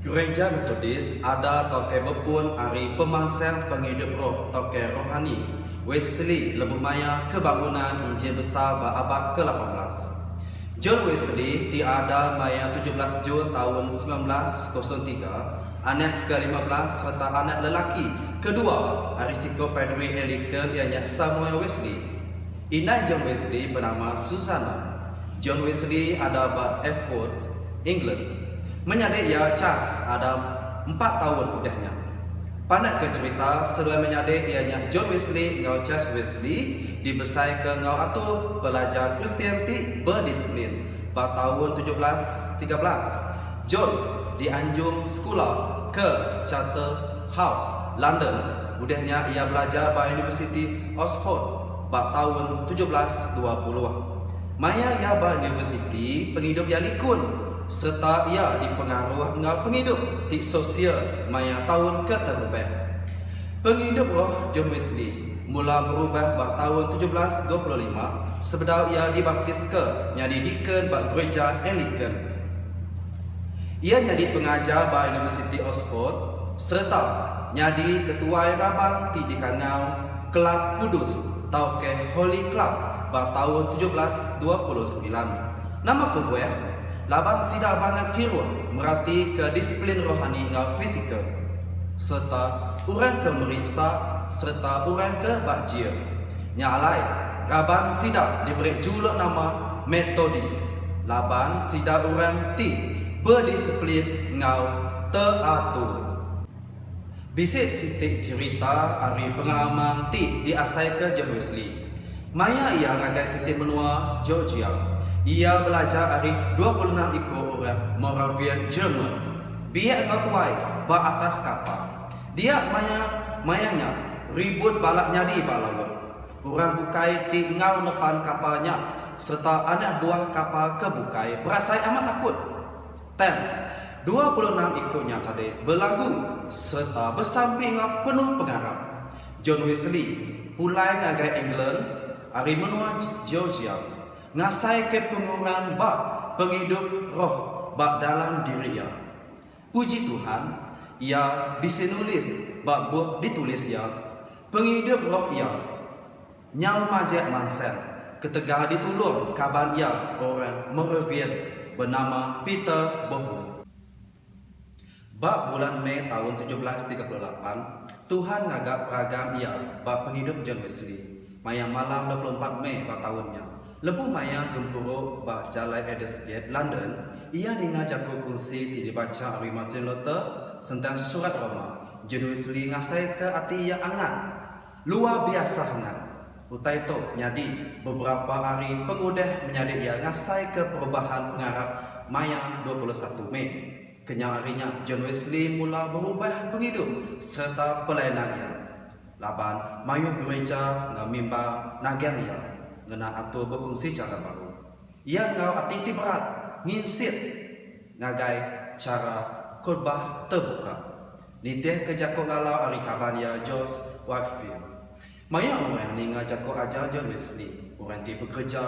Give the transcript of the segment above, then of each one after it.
Gereja Metodis ada toke bepun ari pemansel penghidup roh toke rohani Wesley lebumaya kebangunan Injil besar abad ke-18. John Wesley tiada maya 17 Jun tahun 1903, anak ke-15 serta anak lelaki kedua Arisiko Pedri Eliken ianya Samuel Wesley. Inai John Wesley bernama Susanna. John Wesley ada ba Erfurt, England. Menyadek ia Charles ada 4 tahun udahnya. Panak ke cerita sedua menyadek ianya John Wesley ngau Charles Wesley dibesai ke ngau atu pelajar Kristian ti berdisiplin. Ba tahun 1713 John dianjung sekolah ke Charterhouse, London. Udahnya ia belajar ba University Oxford ba tahun 1720. Maya ia ba University penghidup ia likun serta ia dipengaruh dengan penghidup tik sosial maya tahun ke-13. Penghidup roh John Wesley mula berubah pada tahun 1725 sebelum ia dibaptis ke jadi deacon bak gereja Anglican. Ia jadi pengajar bak University Oxford serta jadi ketua rabang ti dikangau Kelab Kudus atau ke Holy Club pada tahun 1729. Nama kebuah laban sidak banget kira merati ke disiplin rohani ngau fisikal serta orang ke merisa serta orang ke bakjia. Nyalai laban sidak diberi juluk nama Metodis. Laban sidak orang ti berdisiplin ngau teratur. Bisik sitik cerita hari pengalaman ti diasai ke John Wesley. Maya ia ngagai sitik menua Georgia. Ia belajar dari 26 ekor orang Moravian German. Biak ngau tuai ba atas kapal. Dia mayanya ribut balak nyadi balaut. Orang bukai ti ngau depan kapalnya serta anak buah kapal kebukai berasai amat takut. 26 ekornya tadi berlagu serta bersamping ngau penuh pengharap. John Wesley pulai ngagai England hari menua Georgia. Ngasai ke pengurang bak penghidup roh bak dalam diri ia. Puji Tuhan, ia bisa nulis bak buat ditulis ia. Penghidup roh ia nyau majek mansel ketegah ditulung kaban ia orang Moravian bernama Peter Bohun. Bak bulan Mei tahun 1738, Tuhan ngagap peragam ia bak penghidup John Wesley. Maya malam 24 Mei bak tahunnya. Lebu maya gempuruk bah Jalai Eddesgate, London. Ia ngajak kongsi dibaca hari Martin Luther tentang surat Roma. John Wesley ngasai ke hati yang hangat, luar biasa hangat. Utai tu nyadi beberapa hari pengudah menjadi ia ngasai ke perubahan pengarap maya 21 Mei. Kenyang harinya John Wesley mula berubah penghidup serta pelayanan ia. Laban mayu gereja ngamimba nagian ia. Ngena atur berkongsi cara baru. Ia ngau hati berat, nginsit ngagai cara khotbah terbuka. Nitih kejakok galau hari kaban ia George Whitefield. Maya orang ni ngajakok ajar John Wesley. Orang ti bekerja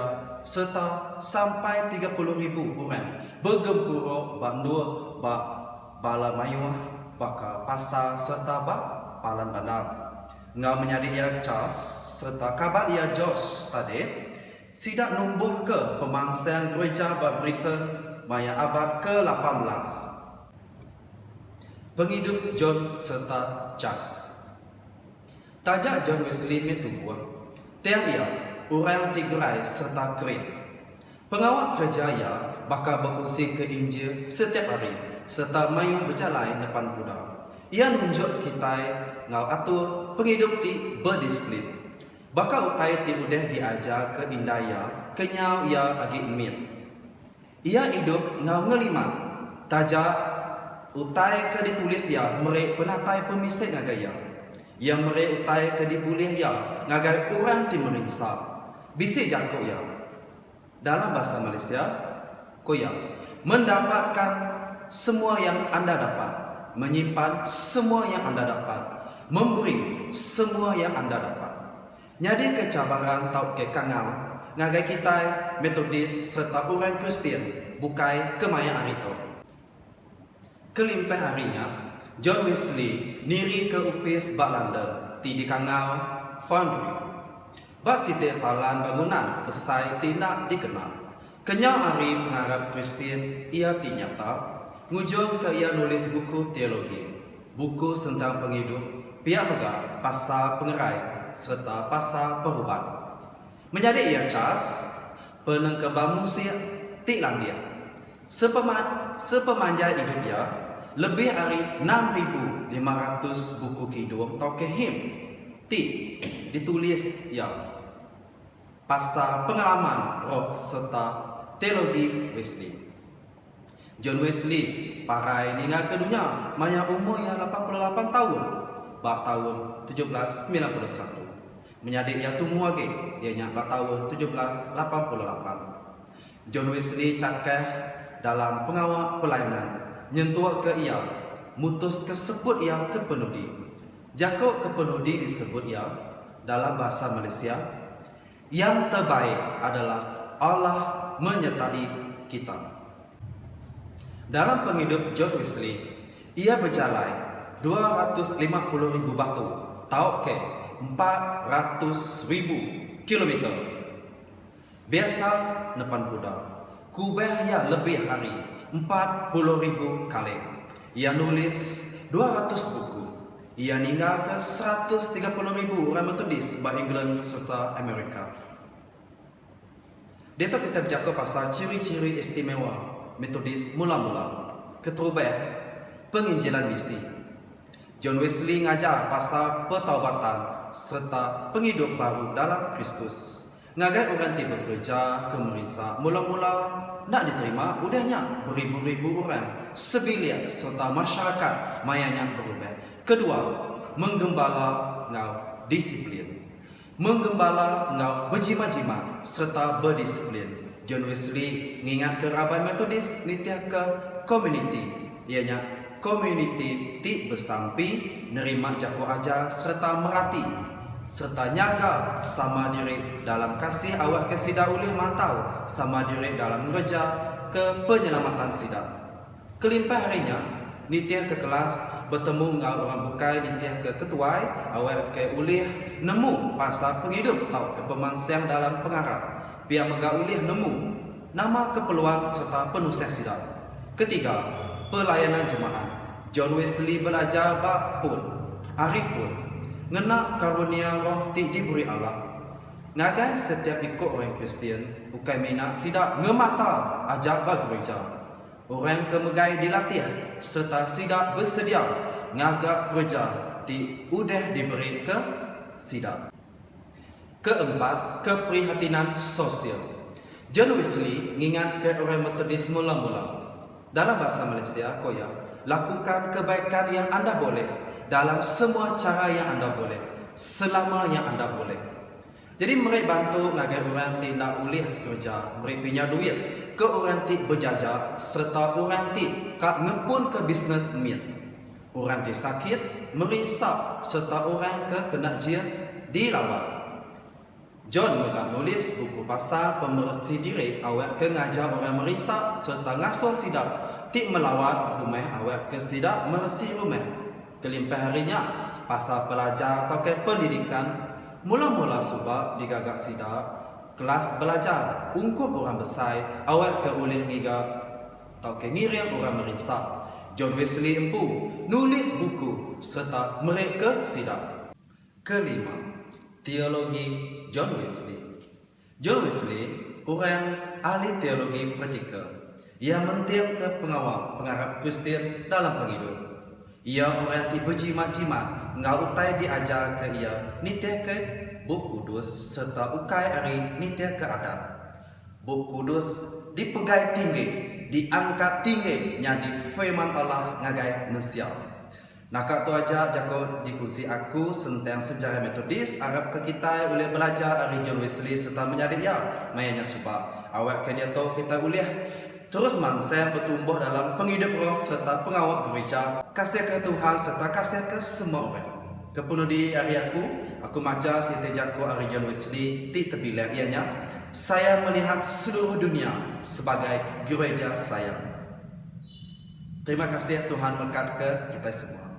serta sampai 30,000 orang bergempuruk bandua bak bala mayuah baka pasar serta bak palan bandar. Ngau menjadi ia Charles serta kabar ia George tadi sidak numbuh ke pemangsang gereja Britain maya abad ke-18. Penghidup John serta Charles. Tajak John Wesley metubuh tiang ia orang Tigray serta Krit. Pengawal kerja ia bakal berkongsi ke Injil setiap hari serta mayu berjalan depan kuda. Ia nunjuk kita ngau atur penghidup ti berdisiplin. Bakal utai ti udah diajar ke Indaya, kenyau ia agi emit. Ia hidup ngau ngelimat. Taja utai ke ditulis ia merek penatai pemisik ngagaya. Ia merek utai ke dibulih ia ngagai orang ti merinsa. Bisik jako ia. Dalam bahasa Malaysia, koya mendapatkan semua yang anda dapat, menyimpan semua yang anda dapat, memberi semua yang anda dapat. Nyadi kecabaran tau ke kangau ngagai kita Metodis serta orang Kristian bukai kemaya arito. Kelimpah harinya, John Wesley niri ke upis bak London, ti di kangau Foundry. Bak siti palan bangunan pesai tidak dikenal. Kenyau hari pengarap Kristian ia ti nyata, ngujung ke ia nulis buku teologi, buku tentang penghidup, pihak megah, pasal pengerai, serta pasal perubat. Menjadi ia cas, penengkebang musik ti landia. Sepemanjang hidup ia, lebih dari 6.500 buku kidung atau him ti ditulis ya pasal pengalaman roh serta teologi Wesley. John Wesley parai ninggal ke dunia maya umurnya 88 tahun bak tahun 1791. Menjadi ia tumbuh lagi ianya bak tahun 1788. John Wesley cakap dalam pengawal pelayanan nyentuh ke ia, mutus kesebut ia kepenudi. Jakok kepenudi disebut ia dalam bahasa Malaysia, yang terbaik adalah Allah menyertai kita. Dalam penghidup John Wesley, ia berjalan 250.000 batu, tau ke 400.000 kilometer. Biasa depan kuda, kubah ia lebih hari 40.000 kali. Ia nulis 200 buku. Ia ninggal ke 130.000 orang Metodis di England serta Amerika. Dia kita bercakap pasal ciri-ciri istimewa Metodis mula-mula, keterubah, penginjilan misi. John Wesley ngajar pasal pertaubatan serta penghidup baru dalam Kristus. Ngagai orang ti bekerja ke Merisa, mula-mula nak diterima udahnya beribu-ribu orang, sebilik serta masyarakat mayanya berubah. Kedua, menggembala ngau disiplin. Menggembala ngau berjima-jima serta berdisiplin. John Wesley mengingat ke Rabai Metodis nitiah ke community, ianya community ti bersampi, nerima jako ajar serta merati serta nyaga sama diri dalam kasih awak ke sida ulih mantau, sama diri dalam ngerja ke penyelamatan sida. Kelimpah harinya nitiah ke kelas bertemu dengan orang bukai, nitiah ke ketuai awak ke ulih nemu pasal penghidup tau ke pemansang dalam pengarap, biar mega ulih nemu nama keperluan serta penuh sida. Ketiga, pelayanan jemaat. John Wesley belajar bak pun arif pun ngena karunia roh ti diberi Allah. Ngagai setiap ikut orang Kristian, bukan minat sida ngemata ajak bag gereja. Orang kemegai dilatih serta sida bersedia ngagak kerja ti udah diberi ke sida. Keempat, keprihatinan sosial. John Wesley ngingat ke orang Metodis mula-mula. Dalam bahasa Malaysia, koya, lakukan kebaikan yang anda boleh dalam semua cara yang anda boleh, selama yang anda boleh. Jadi mereka bantu ngagai orang tidak ulih kerja, mereka punya duit ke orang ti berjajah, serta orang ti kak ngepun ke bisnes miat. Orang ti sakit, merisak, serta orang ke kena jia dilawat. John juga nulis buku pasal pemersi diri awak ke ngajar orang merisak serta ngasuh sidak ti melawat rumah awak ke sidak meresi rumah. Kelimpah harinya pasal pelajar atau ke pendidikan mula-mula subak digagak sida kelas belajar ungkup orang besar awak ke ulih ngiga atau ke ngirim orang merisak. John Wesley empu nulis buku serta mereka sida. Kelima, teologi John Wesley. John Wesley orang ahli teologi praktikal yang mendiam ke pengarap Kristian dalam penghidup. Ia orang ti berjimat-jimat ngau utai diajar ke ia nitiah ke Buk Kudus serta ukai hari nitiah ke adat. Buk Kudus dipegai tinggi, diangkat tinggi nyadi firman Allah ngagai Mesial. Nakak tu aja jako dikusi aku tentang sejarah Metodis Arab ke kita boleh belajar hari John Wesley serta menjadi ya mayanya subak awak ke dia tahu kita boleh terus mansa bertumbuh dalam penghidup roh serta pengawal gereja, kasih ke Tuhan serta kasih ke semua orang. Kepenudi hari aku maca Siti Jako hari John Wesley ti terbilang ianya, saya melihat seluruh dunia sebagai gereja saya. Terima kasih, Tuhan berkat ke kita semua.